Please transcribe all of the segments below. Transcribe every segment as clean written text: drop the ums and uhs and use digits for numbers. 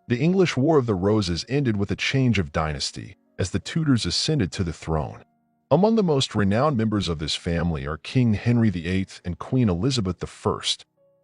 The English War of the Roses ended with a change of dynasty as the Tudors ascended to the throne. Among the most renowned members of this family are King Henry VIII and Queen Elizabeth I.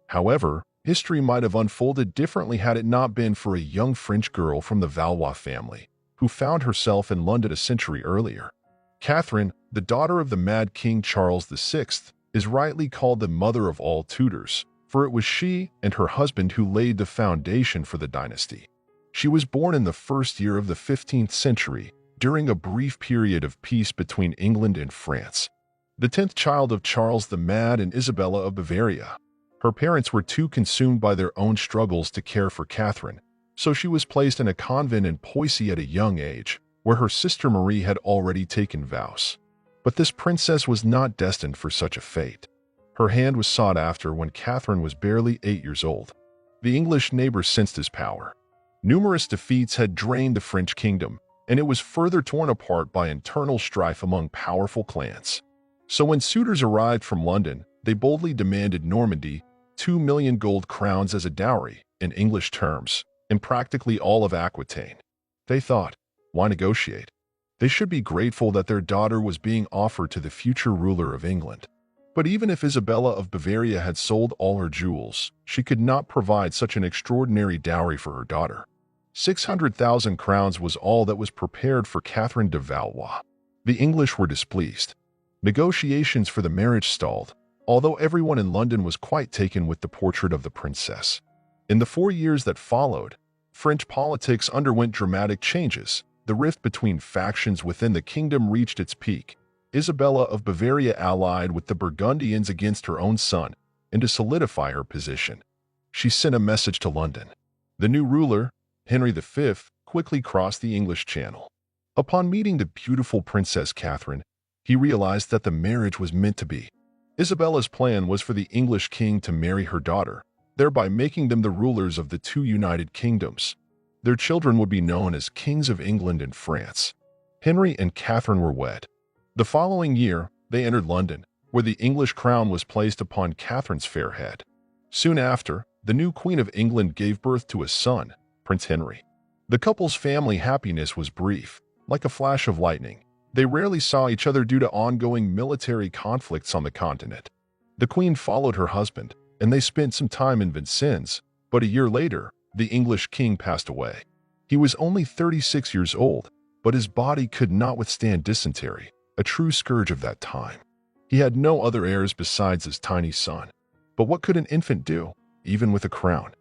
However, history might have unfolded differently had it not been for a young French girl from the Valois family, who found herself in London a century earlier. Catherine, the daughter of the Mad King Charles VI, is rightly called the mother of all Tudors, for it was she and her husband who laid the foundation for the dynasty. She was born in the first year of the 15th century, during a brief period of peace between England and France. The 10th child of Charles the Mad and Isabella of Bavaria. Her parents were too consumed by their own struggles to care for Catherine, so she was placed in a convent in Poissy at a young age, where her sister Marie had already taken vows. But this princess was not destined for such a fate. Her hand was sought after when Catherine was barely 8 years old. The English neighbors sensed his power. Numerous defeats had drained the French kingdom, and it was further torn apart by internal strife among powerful clans. So when suitors arrived from London, they boldly demanded Normandy, 2 million gold crowns as a dowry, in English terms, and practically all of Aquitaine. They thought, why negotiate? They should be grateful that their daughter was being offered to the future ruler of England. But even if Isabella of Bavaria had sold all her jewels, she could not provide such an extraordinary dowry for her daughter. 600,000 crowns was all that was prepared for Catherine de Valois. The English were displeased. Negotiations for the marriage stalled, although everyone in London was quite taken with the portrait of the princess. In the 4 years that followed, French politics underwent dramatic changes. The rift between factions within the kingdom reached its peak. Isabella of Bavaria allied with the Burgundians against her own son, and to solidify her position, she sent a message to London. The new ruler, Henry V, quickly crossed the English Channel. Upon meeting the beautiful Princess Catherine, he realized that the marriage was meant to be. Isabella's plan was for the English king to marry her daughter, thereby making them the rulers of the two united kingdoms. Their children would be known as kings of England and France. Henry and Catherine were wed. The following year, they entered London, where the English crown was placed upon Catherine's fair head. Soon after, the new Queen of England gave birth to a son, Prince Henry. The couple's family happiness was brief. Like a flash of lightning, they rarely saw each other due to ongoing military conflicts on the continent. The Queen followed her husband, and they spent some time in Vincennes, but a year later, the English king passed away. He was only 36 years old, but his body could not withstand dysentery, a true scourge of that time. He had no other heirs besides his tiny son. But what could an infant do, even with a crown?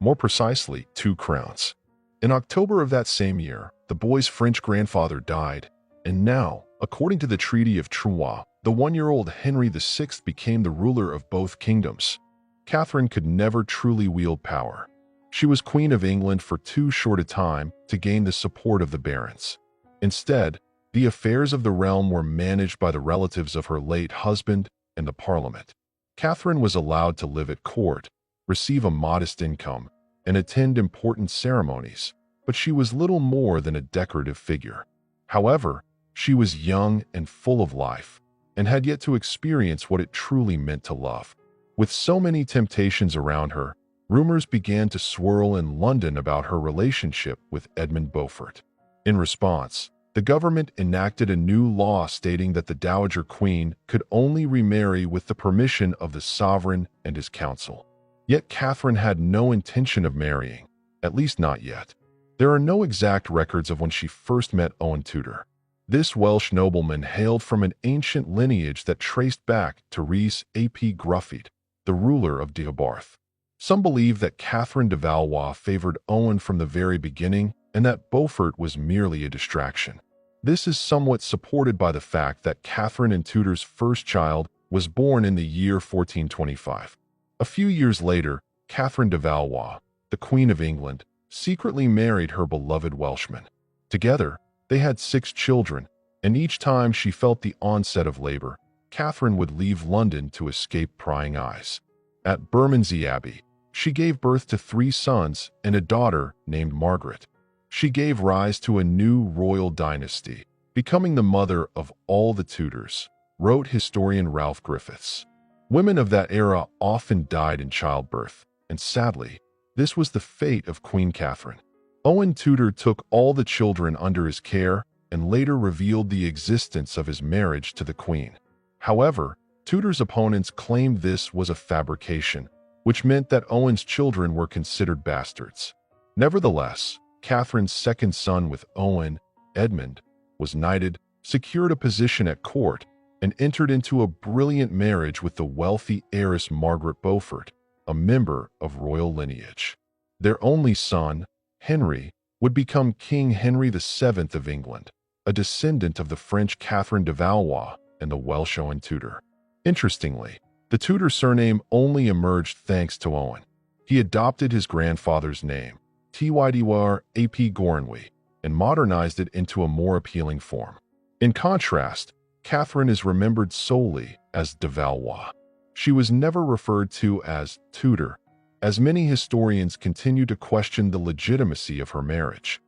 More precisely, 2 crowns. In October of that same year, the boy's French grandfather died, and now, according to the Treaty of Troyes, the 1-year-old Henry VI became the ruler of both kingdoms. Catherine could never truly wield power. She was Queen of England for too short a time to gain the support of the barons. Instead, the affairs of the realm were managed by the relatives of her late husband and the Parliament. Catherine was allowed to live at court, receive a modest income, and attend important ceremonies, but she was little more than a decorative figure. However, she was young and full of life, and had yet to experience what it truly meant to love. With so many temptations around her, rumors began to swirl in London about her relationship with Edmund Beaufort. In response, the government enacted a new law stating that the Dowager Queen could only remarry with the permission of the sovereign and his council. Yet Catherine had no intention of marrying, at least not yet. There are no exact records of when she first met Owen Tudor. This Welsh nobleman hailed from an ancient lineage that traced back to Rhys ap Gruffydd, the ruler of Deheubarth. Some believe that Catherine de Valois favored Owen from the very beginning and that Beaufort was merely a distraction. This is somewhat supported by the fact that Catherine and Tudor's first child was born in the year 1425. A few years later, Catherine de Valois, the Queen of England, secretly married her beloved Welshman. Together, they had 6 children, and each time she felt the onset of labor, Catherine would leave London to escape prying eyes. At Bermondsey Abbey, she gave birth to 3 sons and a daughter named Margaret. She gave rise to a new royal dynasty, becoming the mother of all the Tudors, wrote historian Ralph Griffiths. Women of that era often died in childbirth, and sadly, this was the fate of Queen Catherine. Owen Tudor took all the children under his care and later revealed the existence of his marriage to the Queen. However, Tudor's opponents claimed this was a fabrication, which meant that Owen's children were considered bastards. Nevertheless, Catherine's second son with Owen, Edmund, was knighted, secured a position at court, and entered into a brilliant marriage with the wealthy heiress Margaret Beaufort, a member of royal lineage. Their only son, Henry, would become King Henry VII of England, a descendant of the French Catherine of Valois and the Welsh Owen Tudor. Interestingly, the Tudor surname only emerged thanks to Owen. He adopted his grandfather's name, Tydwr ap Gornwy, and modernized it into a more appealing form. In contrast, Catherine is remembered solely as de Valois. She was never referred to as Tudor, as many historians continue to question the legitimacy of her marriage.